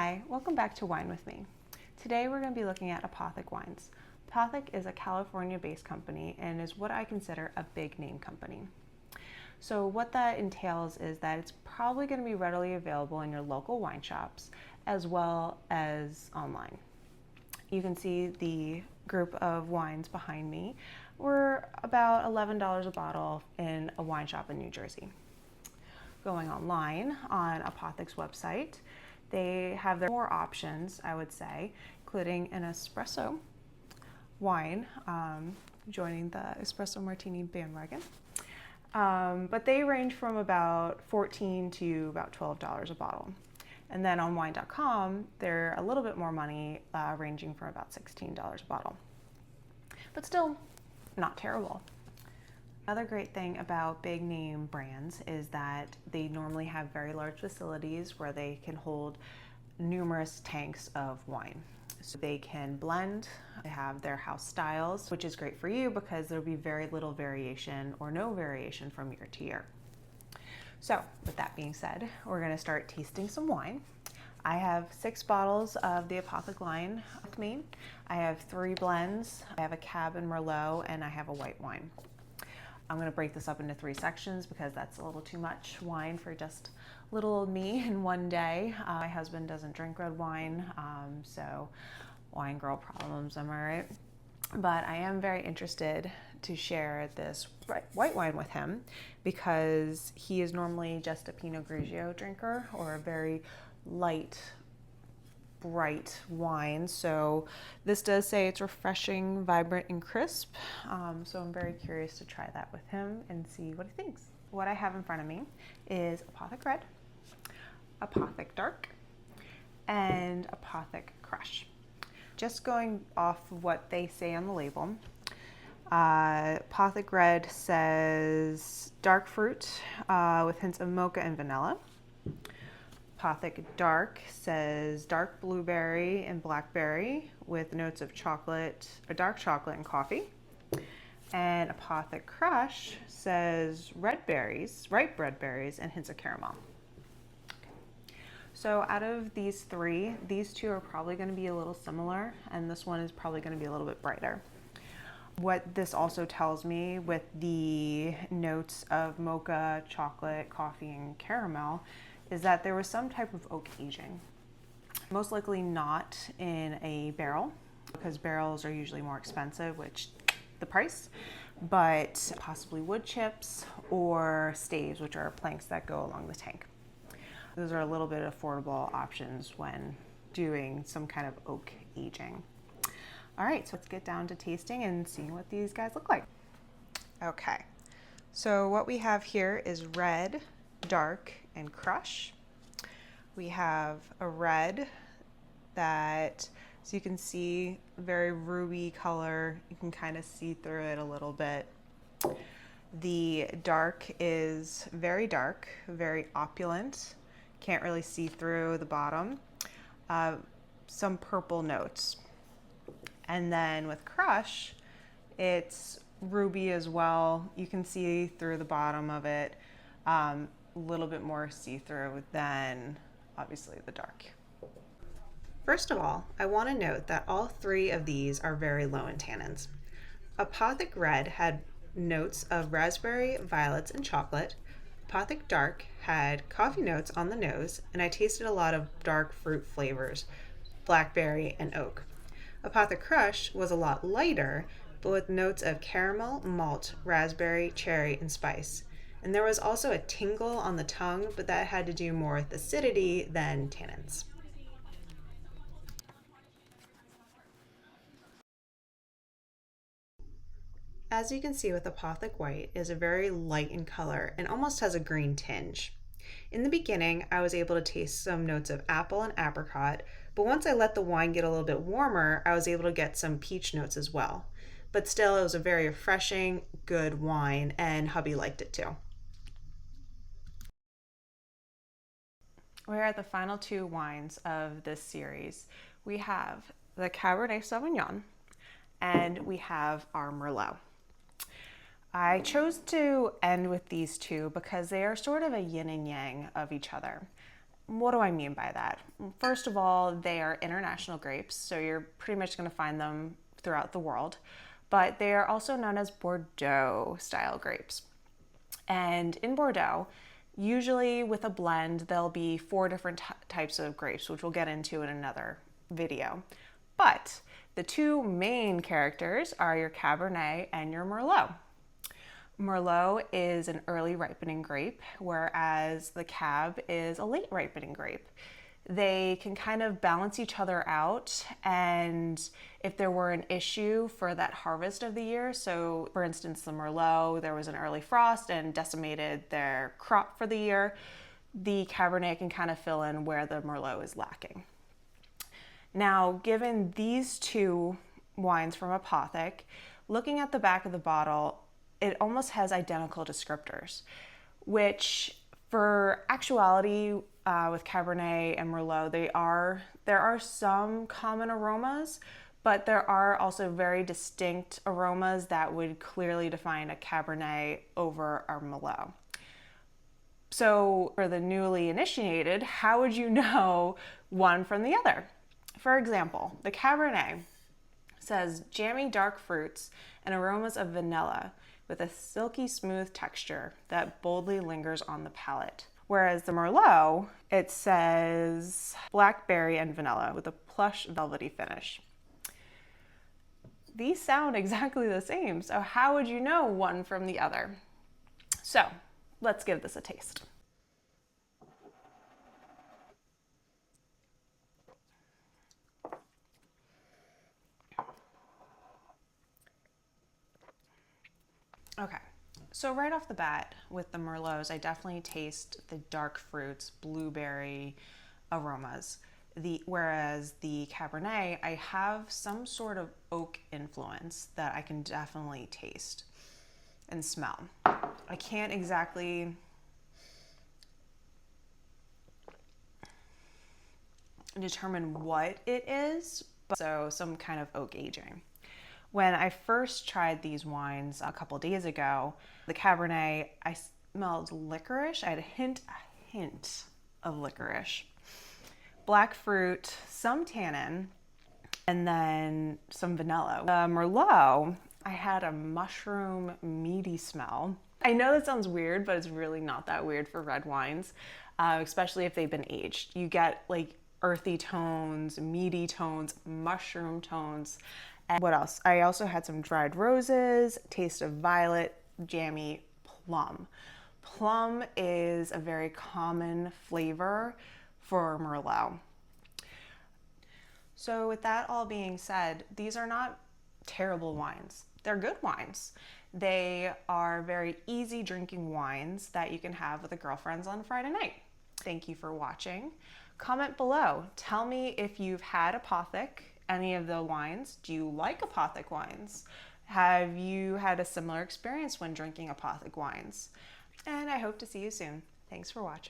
Hi, welcome back to Wine with Me. Today we're going to be looking at Apothic Wines. Apothic is a California-based company and is what I consider a big name company. So what that entails is that it's probably going to be readily available in your local wine shops as well as online. You can see the group of wines behind me were about $11 a bottle in a wine shop in New Jersey. Going online on Apothic's website, they have their more options, I would say, including an espresso wine, joining the espresso martini bandwagon. But they range from about $14 to about $12 a bottle. And then on wine.com, they're a little bit more money, ranging from about $16 a bottle. But still not terrible. Another great thing about big name brands is that they normally have very large facilities where they can hold numerous tanks of wine. So they can blend, they have their house styles, which is great for you because there'll be very little variation or no variation from year to year. So with that being said, we're gonna start tasting some wine. I have 6 bottles of the Apothic line with me. I have 3 blends. I have a Cabernet Merlot and I have a white wine. I'm going to break this up into 3 sections because that's a little too much wine for just little old me in one day. My husband doesn't drink red wine, so wine girl problems, am I right? But I am very interested to share this white wine with him because he is normally just a Pinot Grigio drinker or a very light, bright wine. So this does say it's refreshing, vibrant, and crisp. So I'm very curious to try that with him and see what he thinks. What I have in front of me is Apothic Red, Apothic Dark, and Apothic Crush. Just going off what they say on the label, Apothic Red says dark fruit with hints of mocha and vanilla. Apothic Dark says dark blueberry and blackberry with notes of chocolate, or dark chocolate and coffee. And Apothic Crush says red berries, ripe red berries, and hints of caramel. Okay. So out of these 3, these 2 are probably going to be a little similar, and this one is probably going to be a little bit brighter. What this also tells me with the notes of mocha, chocolate, coffee, and caramel is that there was some type of oak aging. Most likely not in a barrel, because barrels are usually more expensive, which the price, but possibly wood chips or staves, which are planks that go along the tank. Those are a little bit affordable options when doing some kind of oak aging. All right, so let's get down to tasting and seeing what these guys look like. Okay, so what we have here is red, dark, and crush. We have a red that, so you can see, very ruby color. You can kind of see through it a little bit. The dark is very dark, very opulent. Can't really see through the bottom. Some purple notes. And then with crush, it's ruby as well. You can see through the bottom of it. A little bit more see-through than obviously the dark. First of all, I want to note that all 3 of these are very low in tannins. Apothic Red had notes of raspberry, violets, and chocolate. Apothic Dark had coffee notes on the nose, and I tasted a lot of dark fruit flavors, blackberry and oak. Apothic Crush was a lot lighter, but with notes of caramel, malt, raspberry, cherry, and spice. And there was also a tingle on the tongue, but that had to do more with acidity than tannins. As you can see with Apothic White, it is a very light in color and almost has a green tinge. In the beginning, I was able to taste some notes of apple and apricot, but once I let the wine get a little bit warmer, I was able to get some peach notes as well. But still, it was a very refreshing, good wine, and hubby liked it too. We're at the final 2 wines of this series. We have the Cabernet Sauvignon and we have our Merlot. I chose to end with these 2 because they are sort of a yin and yang of each other. What do I mean by that? First of all, they are international grapes, so you're pretty much going to find them throughout the world, but they are also known as Bordeaux style grapes. And in Bordeaux, usually with a blend, there'll be 4 different types of grapes, which we'll get into in another video. But the 2 main characters are your Cabernet and your Merlot. Merlot is an early ripening grape, whereas the Cab is a late ripening grape. They can kind of balance each other out, and if there were an issue for that harvest of the year, so for instance the Merlot, there was an early frost and decimated their crop for the year, the Cabernet can kind of fill in where the Merlot is lacking. Now, given these 2 wines from Apothic, looking at the back of the bottle, it almost has identical descriptors, which for actuality with Cabernet and Merlot, there are some common aromas, but there are also very distinct aromas that would clearly define a Cabernet over a Merlot. So for the newly initiated, how would you know one from the other? For example, the Cabernet says jammy dark fruits and aromas of vanilla with a silky smooth texture that boldly lingers on the palate. Whereas the Merlot, it says blackberry and vanilla with a plush velvety finish. These sound exactly the same, so how would you know one from the other? So let's give this a taste. Okay, so right off the bat with the Merlots, I definitely taste the dark fruits, blueberry aromas. Whereas the Cabernet, I have some sort of oak influence that I can definitely taste and smell. I can't exactly determine what it is, but so some kind of oak aging. When I first tried these wines a couple days ago, the Cabernet, I smelled licorice. I had a hint of licorice. Black fruit, some tannin, and then some vanilla. The Merlot, I had a mushroom meaty smell. I know that sounds weird, but it's really not that weird for red wines, especially if they've been aged. You get like earthy tones, meaty tones, mushroom tones. And what else? I also had some dried roses, taste of violet, jammy, plum. Plum is a very common flavor for Merlot. So with that all being said, these are not terrible wines. They're good wines. They are very easy drinking wines that you can have with the girlfriends on Friday night. Thank you for watching. Comment below. Tell me if you've had Apothic, any of the wines. Do you like Apothic wines? Have you had a similar experience when drinking Apothic wines? And I hope to see you soon. Thanks for watching.